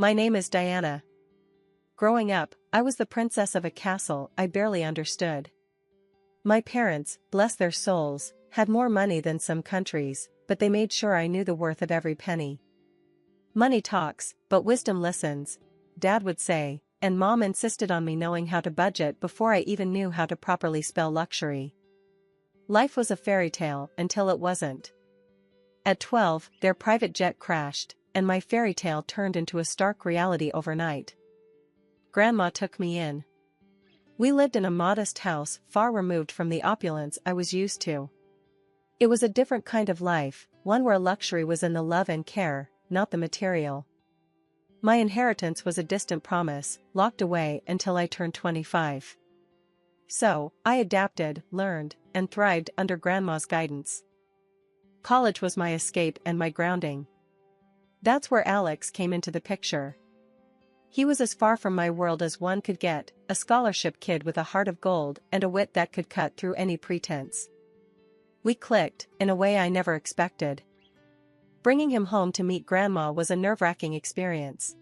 My name is Diana. Growing up, I was the princess of a castle I barely understood. My parents, bless their souls, had more money than some countries, but they made sure I knew the worth of every penny. Money talks, but wisdom listens, Dad would say, and Mom insisted on me knowing how to budget before I even knew how to properly spell luxury. Life was a fairy tale until it wasn't. At 12, their private jet crashed, and my fairy tale turned into a stark reality overnight. Grandma took me in. We lived in a modest house far removed from the opulence I was used to. It was a different kind of life, one where luxury was in the love and care, not the material. My inheritance was a distant promise, locked away until I turned 25. So, I adapted, learned, and thrived under Grandma's guidance. College was my escape and my grounding. That's where Alex came into the picture. He was as far from my world as one could get, a scholarship kid with a heart of gold and a wit that could cut through any pretense. We clicked, in a way I never expected. Bringing him home to meet Grandma was a nerve-wracking experience.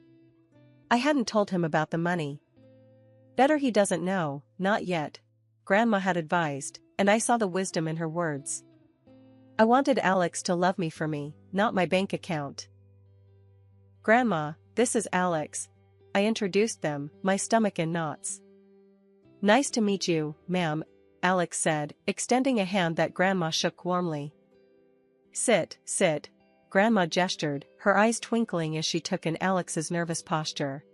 I hadn't told him about the money. Better he doesn't know, not yet, Grandma had advised, and I saw the wisdom in her words. I wanted Alex to love me for me, not my bank account. Grandma, this is Alex. I introduced them, my stomach in knots. Nice to meet you, ma'am, Alex said, extending a hand that Grandma shook warmly. Sit, sit, Grandma gestured, her eyes twinkling as she took in Alex's nervous posture.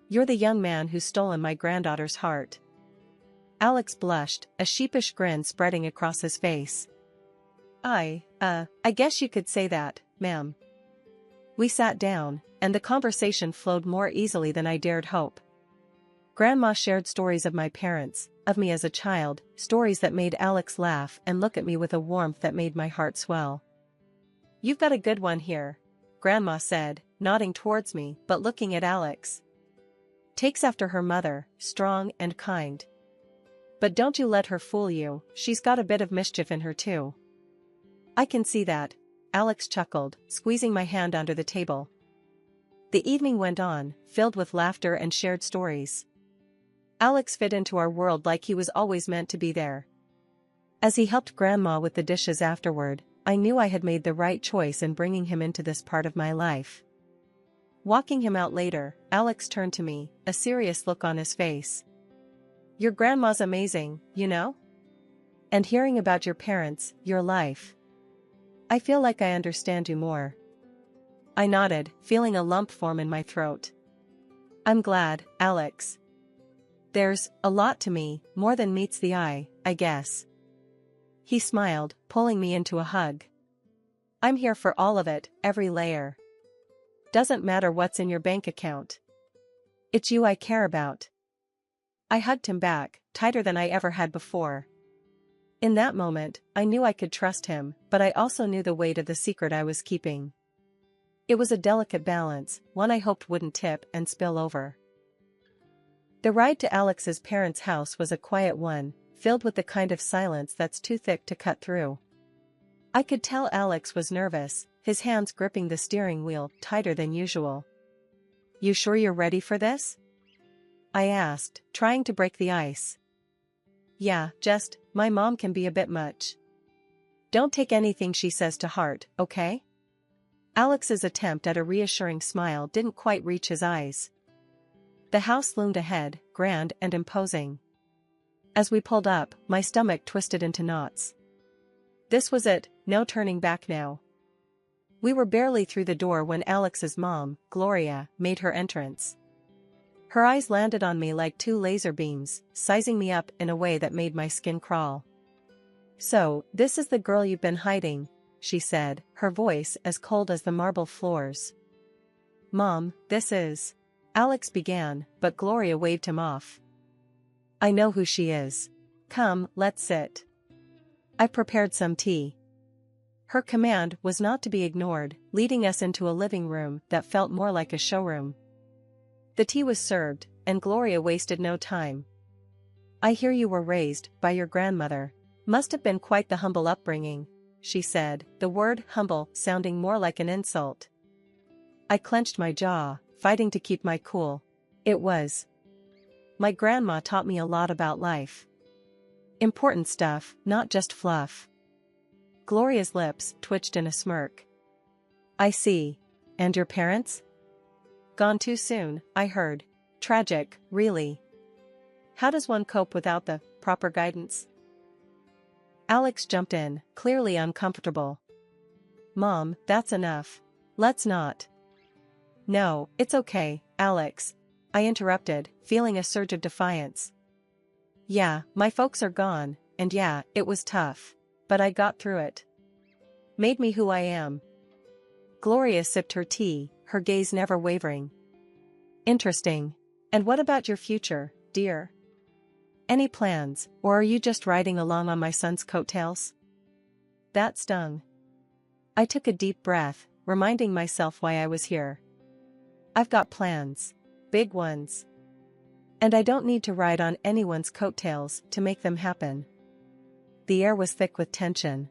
You're the young man who's stolen my granddaughter's heart. Alex blushed, a sheepish grin spreading across his face. I guess you could say that, ma'am. We sat down, and the conversation flowed more easily than I dared hope. Grandma shared stories of my parents, of me as a child, stories that made Alex laugh and look at me with a warmth that made my heart swell. You've got a good one here, Grandma said, nodding towards me but looking at Alex. Takes after her mother, strong and kind. But don't you let her fool you, she's got a bit of mischief in her too. I can see that, Alex chuckled, squeezing my hand under the table. The evening went on, filled with laughter and shared stories. Alex fit into our world like he was always meant to be there. As he helped Grandma with the dishes afterward, I knew I had made the right choice in bringing him into this part of my life. Walking him out later, Alex turned to me, a serious look on his face. Your grandma's amazing, you know? And hearing about your parents, your life. I feel like I understand you more. I nodded, feeling a lump form in my throat. I'm glad, Alex. There's a lot to me, more than meets the eye, I guess. He smiled, pulling me into a hug. I'm here for all of it, every layer. Doesn't matter what's in your bank account. It's you I care about. I hugged him back, tighter than I ever had before. In that moment, I knew I could trust him, but I also knew the weight of the secret I was keeping. It was a delicate balance, one I hoped wouldn't tip and spill over. The ride to Alex's parents' house was a quiet one, filled with the kind of silence that's too thick to cut through. I could tell Alex was nervous, his hands gripping the steering wheel tighter than usual. You sure you're ready for this? I asked, trying to break the ice. Yeah, my mom can be a bit much. Don't take anything she says to heart, okay? Alex's attempt at a reassuring smile didn't quite reach his eyes. The house loomed ahead, grand and imposing. As we pulled up, my stomach twisted into knots. This was it, no turning back now. We were barely through the door when Alex's mom, Gloria, made her entrance. Her eyes landed on me like two laser beams, sizing me up in a way that made my skin crawl. So, this is the girl you've been hiding, she said, her voice as cold as the marble floors. Mom, this is... Alex began, but Gloria waved him off. I know who she is. Come, let's sit. I prepared some tea. Her command was not to be ignored, leading us into a living room that felt more like a showroom. The tea was served, and Gloria wasted no time. I hear you were raised by your grandmother. Must have been quite the humble upbringing, she said, the word humble sounding more like an insult. I clenched my jaw, fighting to keep my cool. It was. My grandma taught me a lot about life. Important stuff, not just fluff. Gloria's lips twitched in a smirk. I see. And your parents? Gone too soon, I heard. Tragic, really. How does one cope without the proper guidance? Alex jumped in, clearly uncomfortable. Mom, that's enough. Let's not. No, it's okay, Alex. I interrupted, feeling a surge of defiance. Yeah, my folks are gone, and yeah, it was tough. But I got through it. Made me who I am. Gloria sipped her tea, her gaze never wavering. Interesting. And what about your future, dear? Any plans, or are you just riding along on my son's coattails? That stung. I took a deep breath, reminding myself why I was here. I've got plans. Big ones. And I don't need to ride on anyone's coattails to make them happen. The air was thick with tension.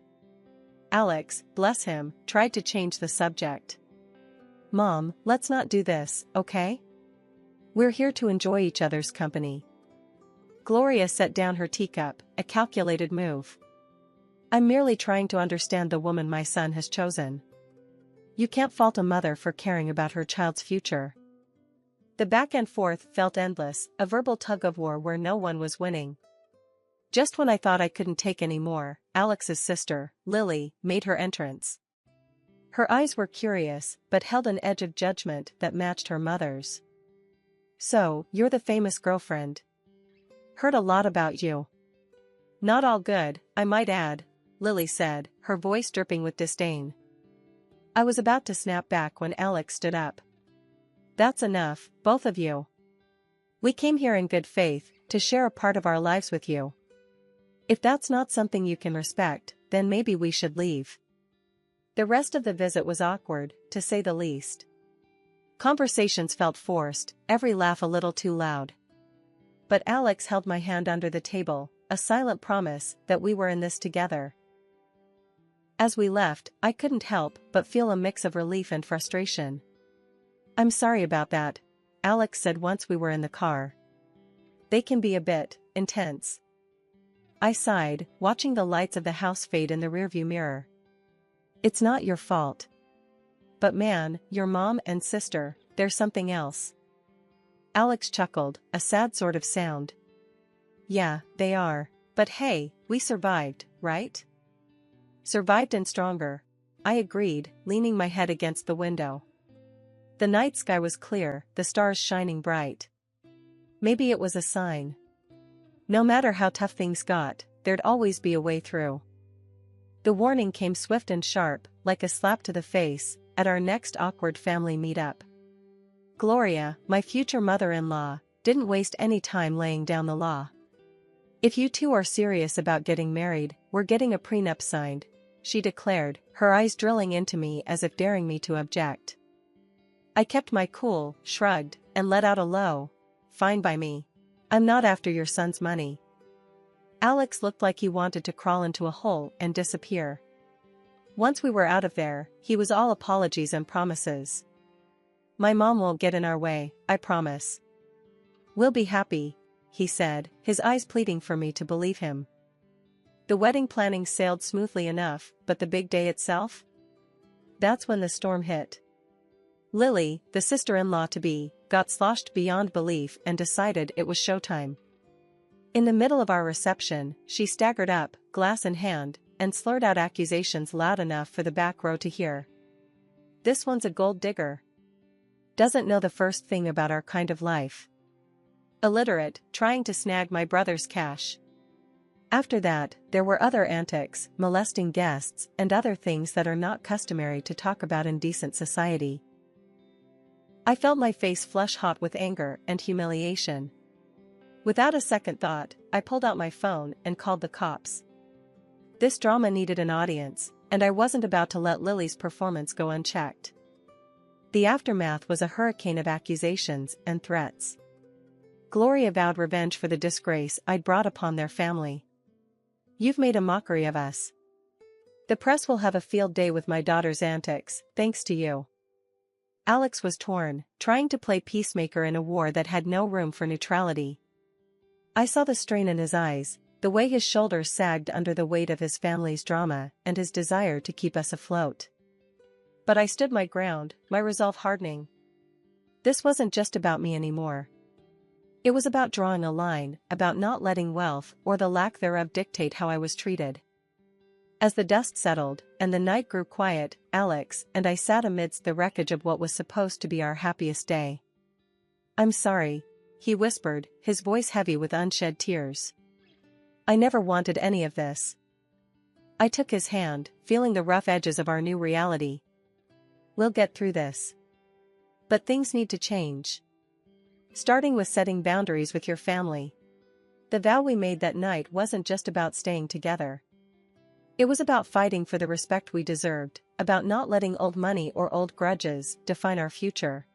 Alex, bless him, tried to change the subject. Mom, let's not do this, okay? We're here to enjoy each other's company. Gloria set down her teacup, a calculated move. I'm merely trying to understand the woman my son has chosen. You can't fault a mother for caring about her child's future. The back and forth felt endless, a verbal tug-of-war where no one was winning. Just when I thought I couldn't take any more, Alex's sister, Lily, made her entrance. Her eyes were curious, but held an edge of judgment that matched her mother's. So, you're the famous girlfriend. Heard a lot about you. Not all good, I might add, Lily said, her voice dripping with disdain. I was about to snap back when Alex stood up. That's enough, both of you. We came here in good faith, to share a part of our lives with you. If that's not something you can respect, then maybe we should leave. The rest of the visit was awkward, to say the least. Conversations felt forced, every laugh a little too loud. But Alex held my hand under the table, a silent promise that we were in this together. As we left, I couldn't help but feel a mix of relief and frustration. I'm sorry about that, Alex said once we were in the car. They can be a bit intense. I sighed, watching the lights of the house fade in the rearview mirror. It's not your fault. But man, your mom and sister, there's something else. Alex chuckled, a sad sort of sound. Yeah, they are. But hey, we survived, right? Survived and stronger. I agreed, leaning my head against the window. The night sky was clear, the stars shining bright. Maybe it was a sign. No matter how tough things got, there'd always be a way through. The warning came swift and sharp, like a slap to the face, at our next awkward family meetup. Gloria, my future mother-in-law, didn't waste any time laying down the law. If you two are serious about getting married, we're getting a prenup signed, she declared, her eyes drilling into me as if daring me to object. I kept my cool, shrugged, and let out a low, fine by me. I'm not after your son's money. Alex looked like he wanted to crawl into a hole and disappear. Once we were out of there, he was all apologies and promises. My mom won't get in our way, I promise. We'll be happy, he said, his eyes pleading for me to believe him. The wedding planning sailed smoothly enough, but the big day itself? That's when the storm hit. Lily, the sister-in-law-to-be, got sloshed beyond belief and decided it was showtime. In the middle of our reception, she staggered up, glass in hand, and slurred out accusations loud enough for the back row to hear. This one's a gold digger. Doesn't know the first thing about our kind of life. Illiterate, trying to snag my brother's cash. After that, there were other antics, molesting guests, and other things that are not customary to talk about in decent society. I felt my face flush hot with anger and humiliation. Without a second thought, I pulled out my phone and called the cops. This drama needed an audience, and I wasn't about to let Lily's performance go unchecked. The aftermath was a hurricane of accusations and threats. Gloria vowed revenge for the disgrace I'd brought upon their family. You've made a mockery of us. The press will have a field day with my daughter's antics, thanks to you. Alex was torn, trying to play peacemaker in a war that had no room for neutrality. I saw the strain in his eyes, the way his shoulders sagged under the weight of his family's drama and his desire to keep us afloat. But I stood my ground, my resolve hardening. This wasn't just about me anymore. It was about drawing a line, about not letting wealth or the lack thereof dictate how I was treated. As the dust settled, and the night grew quiet, Alex and I sat amidst the wreckage of what was supposed to be our happiest day. "I'm sorry," he whispered, his voice heavy with unshed tears. "I never wanted any of this." I took his hand, feeling the rough edges of our new reality. "We'll get through this. But things need to change. Starting with setting boundaries with your family." The vow we made that night wasn't just about staying together. It was about fighting for the respect we deserved, about not letting old money or old grudges define our future.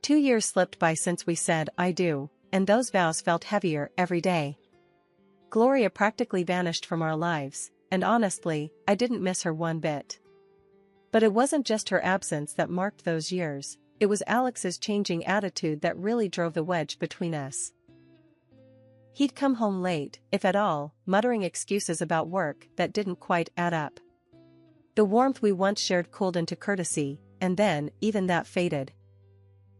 2 years slipped by since we said "I do," and those vows felt heavier every day. Gloria practically vanished from our lives, and honestly, I didn't miss her one bit. But it wasn't just her absence that marked those years, it was Alex's changing attitude that really drove the wedge between us. He'd come home late, if at all, muttering excuses about work that didn't quite add up. The warmth we once shared cooled into courtesy, and then, even that faded.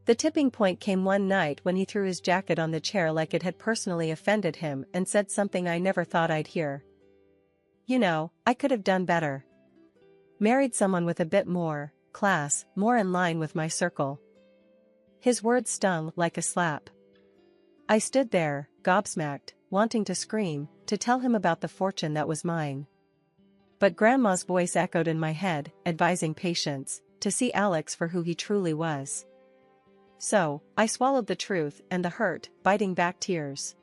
The tipping point came one night when he threw his jacket on the chair like it had personally offended him and said something I never thought I'd hear. "You know, I could have done better. Married someone with a bit more class, more in line with my circle." His words stung like a slap. I stood there, gobsmacked, wanting to scream, to tell him about the fortune that was mine. But Grandma's voice echoed in my head, advising patience, to see Alex for who he truly was. So, I swallowed the truth and the hurt, biting back tears.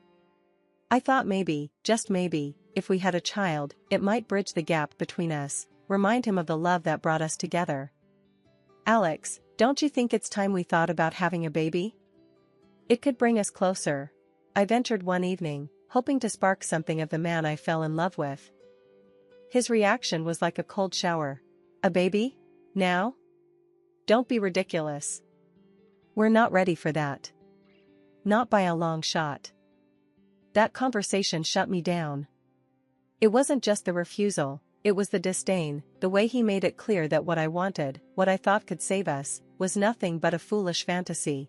I thought maybe, just maybe, if we had a child, it might bridge the gap between us, remind him of the love that brought us together. "Alex, don't you think it's time we thought about having a baby? It could bring us closer," I ventured one evening, hoping to spark something of the man I fell in love with. His reaction was like a cold shower. "A baby? Now? Don't be ridiculous. We're not ready for that. Not by a long shot." That conversation shut me down. It wasn't just the refusal, it was the disdain, the way he made it clear that what I wanted, what I thought could save us, was nothing but a foolish fantasy.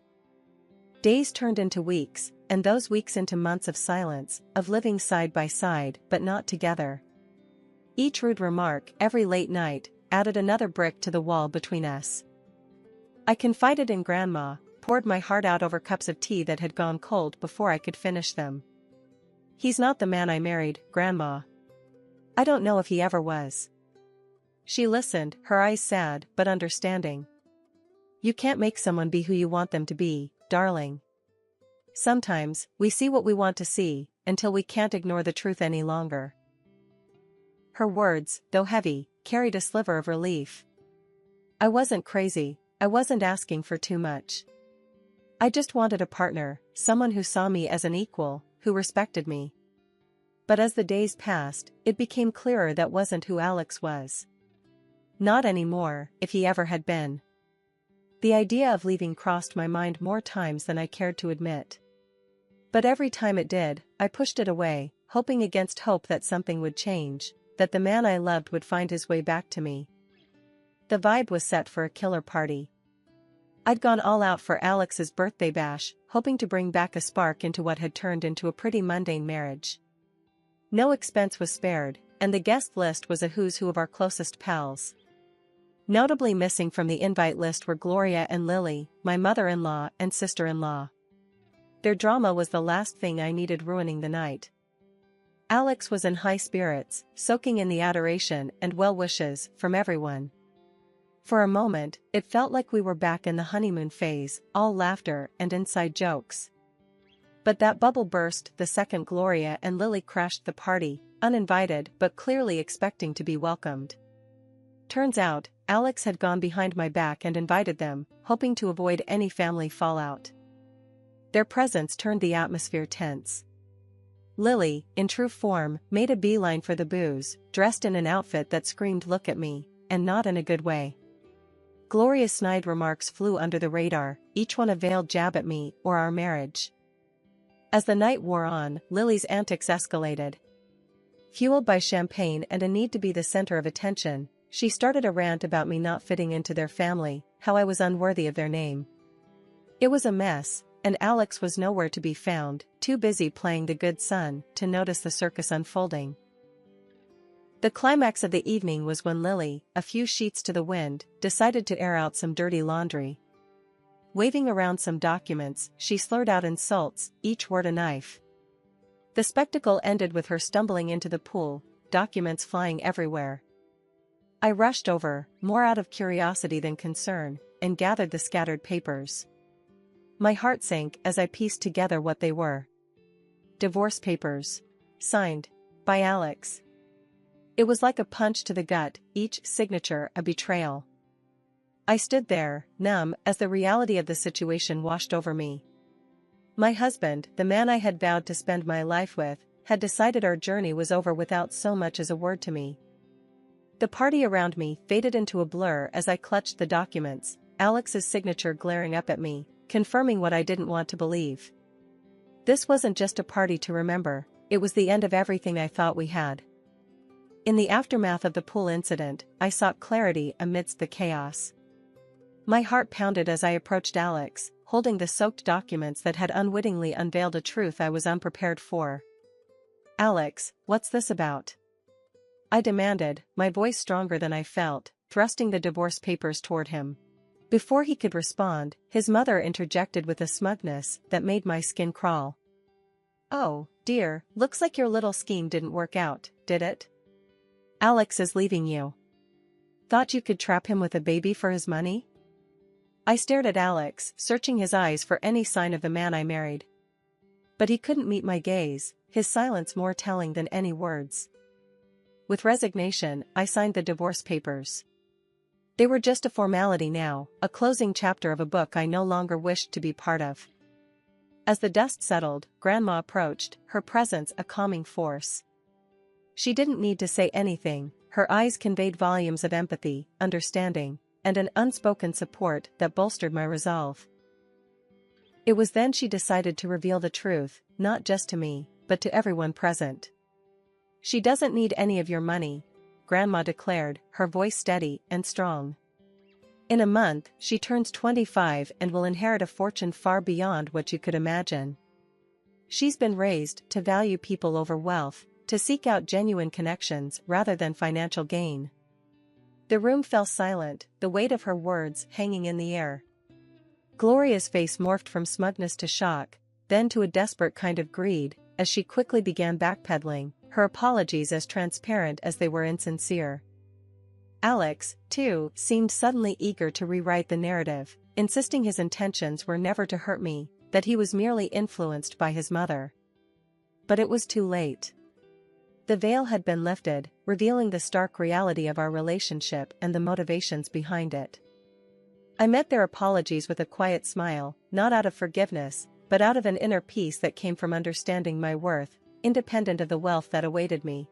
Days turned into weeks, and those weeks into months of silence, of living side by side but not together. Each rude remark, every late night, added another brick to the wall between us. I confided in Grandma, poured my heart out over cups of tea that had gone cold before I could finish them. "He's not the man I married, Grandma. I don't know if he ever was." She listened, her eyes sad but understanding. "You can't make someone be who you want them to be, darling. Sometimes, we see what we want to see, until we can't ignore the truth any longer." Her words, though heavy, carried a sliver of relief. I wasn't crazy, I wasn't asking for too much. I just wanted a partner, someone who saw me as an equal, who respected me. But as the days passed, it became clearer that wasn't who Alex was. Not anymore, if he ever had been. The idea of leaving crossed my mind more times than I cared to admit. But every time it did, I pushed it away, hoping against hope that something would change, that the man I loved would find his way back to me. The vibe was set for a killer party. I'd gone all out for Alex's birthday bash, hoping to bring back a spark into what had turned into a pretty mundane marriage. No expense was spared, and the guest list was a who's who of our closest pals. Notably missing from the invite list were Gloria and Lily, my mother-in-law and sister-in-law. Their drama was the last thing I needed ruining the night. Alex was in high spirits, soaking in the adoration and well wishes from everyone. For a moment, it felt like we were back in the honeymoon phase, all laughter and inside jokes. But that bubble burst the second Gloria and Lily crashed the party, uninvited but clearly expecting to be welcomed. Turns out, Alex had gone behind my back and invited them, hoping to avoid any family fallout. Their presence turned the atmosphere tense. Lily, in true form, made a beeline for the booze, dressed in an outfit that screamed "look at me," and not in a good way. Gloria's snide remarks flew under the radar, each one a veiled jab at me or our marriage. As the night wore on, Lily's antics escalated. Fueled by champagne and a need to be the center of attention, she started a rant about me not fitting into their family, how I was unworthy of their name. It was a mess, and Alex was nowhere to be found, too busy playing the good son to notice the circus unfolding. The climax of the evening was when Lily, a few sheets to the wind, decided to air out some dirty laundry. Waving around some documents, she slurred out insults, each word a knife. The spectacle ended with her stumbling into the pool, documents flying everywhere. I rushed over, more out of curiosity than concern, and gathered the scattered papers. My heart sank as I pieced together what they were. Divorce papers. Signed. By Alex. It was like a punch to the gut, each signature a betrayal. I stood there, numb, as the reality of the situation washed over me. My husband, the man I had vowed to spend my life with, had decided our journey was over without so much as a word to me. The party around me faded into a blur as I clutched the documents, Alex's signature glaring up at me, confirming what I didn't want to believe. This wasn't just a party to remember, it was the end of everything I thought we had. In the aftermath of the pool incident, I sought clarity amidst the chaos. My heart pounded as I approached Alex, holding the soaked documents that had unwittingly unveiled a truth I was unprepared for. "Alex, what's this about?" I demanded, my voice stronger than I felt, thrusting the divorce papers toward him. Before he could respond, his mother interjected with a smugness that made my skin crawl. "Oh, dear, looks like your little scheme didn't work out, did it? Alex is leaving you. Thought you could trap him with a baby for his money?" I stared at Alex, searching his eyes for any sign of the man I married. But he couldn't meet my gaze, his silence more telling than any words. With resignation, I signed the divorce papers. They were just a formality now, a closing chapter of a book I no longer wished to be part of. As the dust settled, Grandma approached, her presence a calming force. She didn't need to say anything, her eyes conveyed volumes of empathy, understanding, and an unspoken support that bolstered my resolve. It was then she decided to reveal the truth, not just to me, but to everyone present. "She doesn't need any of your money," Grandma declared, her voice steady and strong. "In a month, she turns 25 and will inherit a fortune far beyond what you could imagine. She's been raised to value people over wealth, to seek out genuine connections rather than financial gain." The room fell silent, the weight of her words hanging in the air. Gloria's face morphed from smugness to shock, then to a desperate kind of greed, as she quickly began backpedaling, her apologies as transparent as they were insincere. Alex, too, seemed suddenly eager to rewrite the narrative, insisting his intentions were never to hurt me, that he was merely influenced by his mother. But it was too late. The veil had been lifted, revealing the stark reality of our relationship and the motivations behind it. I met their apologies with a quiet smile, not out of forgiveness, but out of an inner peace that came from understanding my worth, independent of the wealth that awaited me.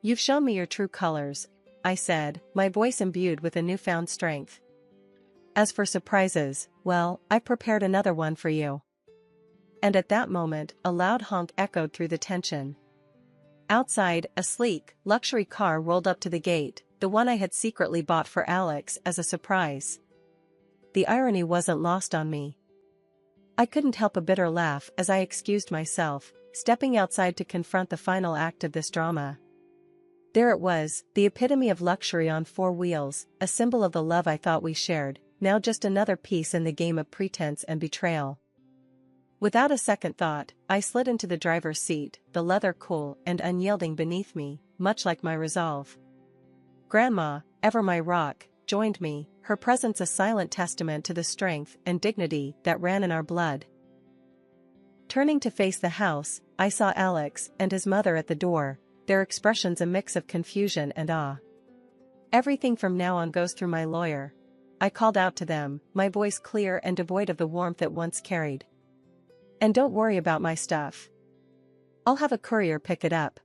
"You've shown me your true colors," I said, my voice imbued with a newfound strength. "As for surprises, well, I've prepared another one for you." And at that moment, a loud honk echoed through the tension. Outside, a sleek, luxury car rolled up to the gate, the one I had secretly bought for Alex as a surprise. The irony wasn't lost on me. I couldn't help a bitter laugh as I excused myself, stepping outside to confront the final act of this drama. There it was, the epitome of luxury on four wheels, a symbol of the love I thought we shared, now just another piece in the game of pretense and betrayal. Without a second thought, I slid into the driver's seat, the leather cool and unyielding beneath me, much like my resolve. Grandma, ever my rock, joined me, her presence a silent testament to the strength and dignity that ran in our blood. Turning to face the house, I saw Alex and his mother at the door, their expressions a mix of confusion and awe. "Everything from now on goes through my lawyer," I called out to them, my voice clear and devoid of the warmth it once carried. "And don't worry about my stuff. I'll have a courier pick it up."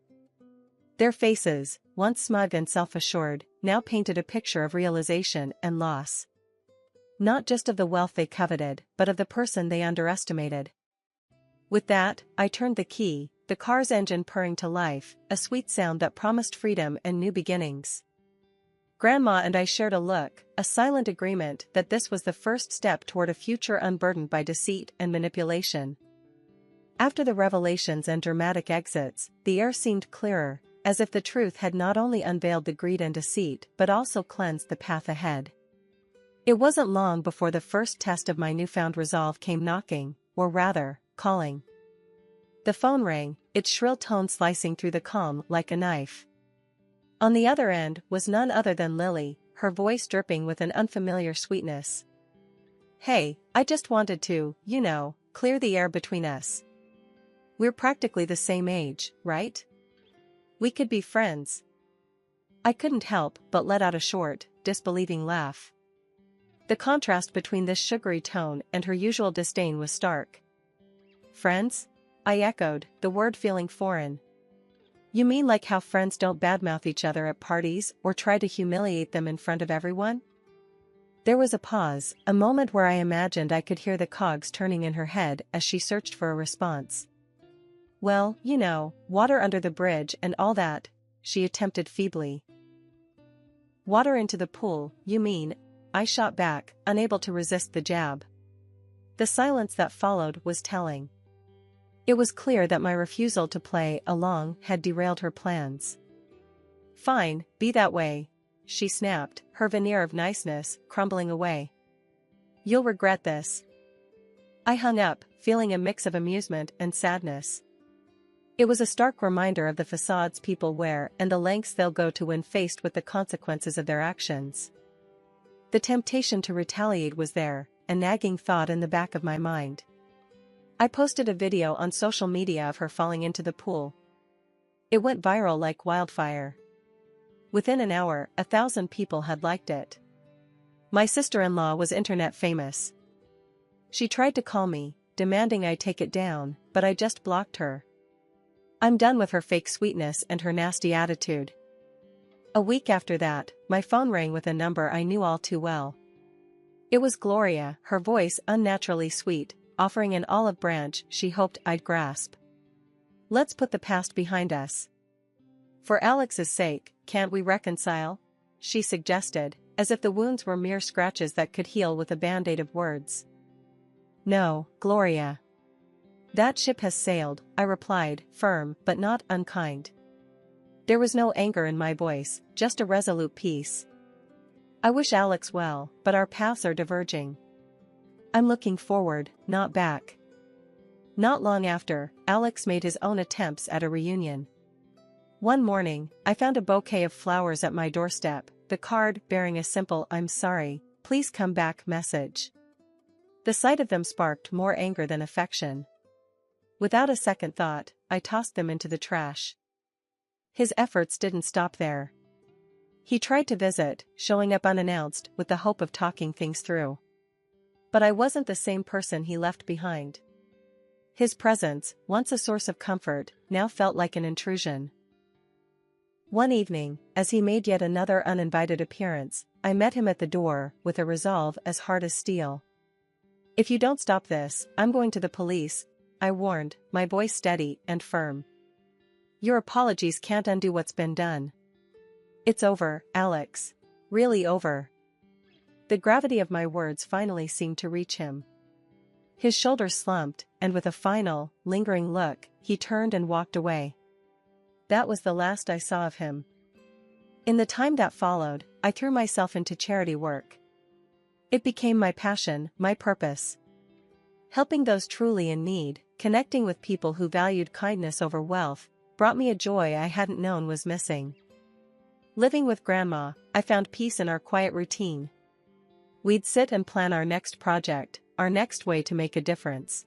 Their faces, once smug and self-assured, now painted a picture of realization and loss. Not just of the wealth they coveted, but of the person they underestimated. With that, I turned the key, the car's engine purring to life, a sweet sound that promised freedom and new beginnings. Grandma and I shared a look, a silent agreement that this was the first step toward a future unburdened by deceit and manipulation. After the revelations and dramatic exits, the air seemed clearer, as if the truth had not only unveiled the greed and deceit but also cleansed the path ahead. It wasn't long before the first test of my newfound resolve came knocking, or rather, calling. The phone rang, its shrill tone slicing through the calm like a knife. On the other end was none other than Lily, her voice dripping with an unfamiliar sweetness. "Hey, I just wanted to, clear the air between us. We're practically the same age, right? We could be friends." I couldn't help but let out a short, disbelieving laugh. The contrast between this sugary tone and her usual disdain was stark. "Friends?" I echoed, the word feeling foreign. "You mean like how friends don't badmouth each other at parties or try to humiliate them in front of everyone?" There was a pause, a moment where I imagined I could hear the cogs turning in her head as she searched for a response. "Well, water under the bridge and all that," she attempted feebly. "Water into the pool, you mean?" I shot back, unable to resist the jab. The silence that followed was telling. It was clear that my refusal to play along had derailed her plans. "Fine, be that way," she snapped, her veneer of niceness crumbling away. "You'll regret this." I hung up, feeling a mix of amusement and sadness. It was a stark reminder of the facades people wear and the lengths they'll go to when faced with the consequences of their actions. The temptation to retaliate was there, a nagging thought in the back of my mind. I posted a video on social media of her falling into the pool. It went viral like wildfire. Within an hour, 1,000 people had liked it. My sister-in-law was internet famous. She tried to call me, demanding I take it down, but I just blocked her. I'm done with her fake sweetness and her nasty attitude. A week after that, my phone rang with a number I knew all too well. It was Gloria, her voice unnaturally sweet, offering an olive branch she hoped I'd grasp. "Let's put the past behind us. For Alex's sake, can't we reconcile?" she suggested, as if the wounds were mere scratches that could heal with a band-aid of words. "No, Gloria. That ship has sailed," I replied, firm but not unkind. There was no anger in my voice, just a resolute peace. "I wish Alex well, but our paths are diverging. I'm looking forward, not back." Not long after, Alex made his own attempts at a reunion. One morning, I found a bouquet of flowers at my doorstep, the card bearing a simple "I'm sorry, please come back" message. The sight of them sparked more anger than affection. Without a second thought, I tossed them into the trash. His efforts didn't stop there. He tried to visit, showing up unannounced with the hope of talking things through. But I wasn't the same person he left behind. His presence, once a source of comfort, now felt like an intrusion. One evening, as he made yet another uninvited appearance, I met him at the door, with a resolve as hard as steel. "If you don't stop this, I'm going to the police," I warned, my voice steady and firm. "Your apologies can't undo what's been done. It's over, Alex. Really over." The gravity of my words finally seemed to reach him. His shoulders slumped, and with a final, lingering look, he turned and walked away. That was the last I saw of him. In the time that followed, I threw myself into charity work. It became my passion, my purpose. Helping those truly in need, connecting with people who valued kindness over wealth, brought me a joy I hadn't known was missing. Living with Grandma, I found peace in our quiet routine. We'd sit and plan our next project, our next way to make a difference.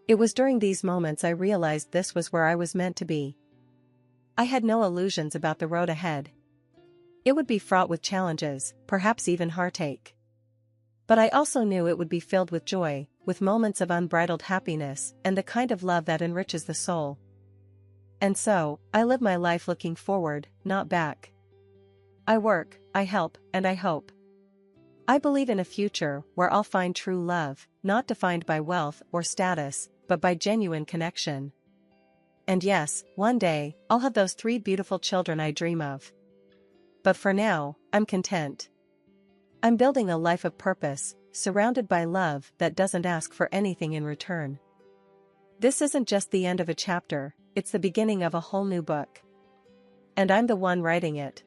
It was during these moments I realized this was where I was meant to be. I had no illusions about the road ahead. It would be fraught with challenges, perhaps even heartache. But I also knew it would be filled with joy, with moments of unbridled happiness, and the kind of love that enriches the soul. And so, I live my life looking forward, not back. I work, I help, and I hope. I believe in a future where I'll find true love, not defined by wealth or status, but by genuine connection. And yes, one day, I'll have those 3 beautiful children I dream of. But for now, I'm content. I'm building a life of purpose, surrounded by love that doesn't ask for anything in return. This isn't just the end of a chapter, it's the beginning of a whole new book. And I'm the one writing it.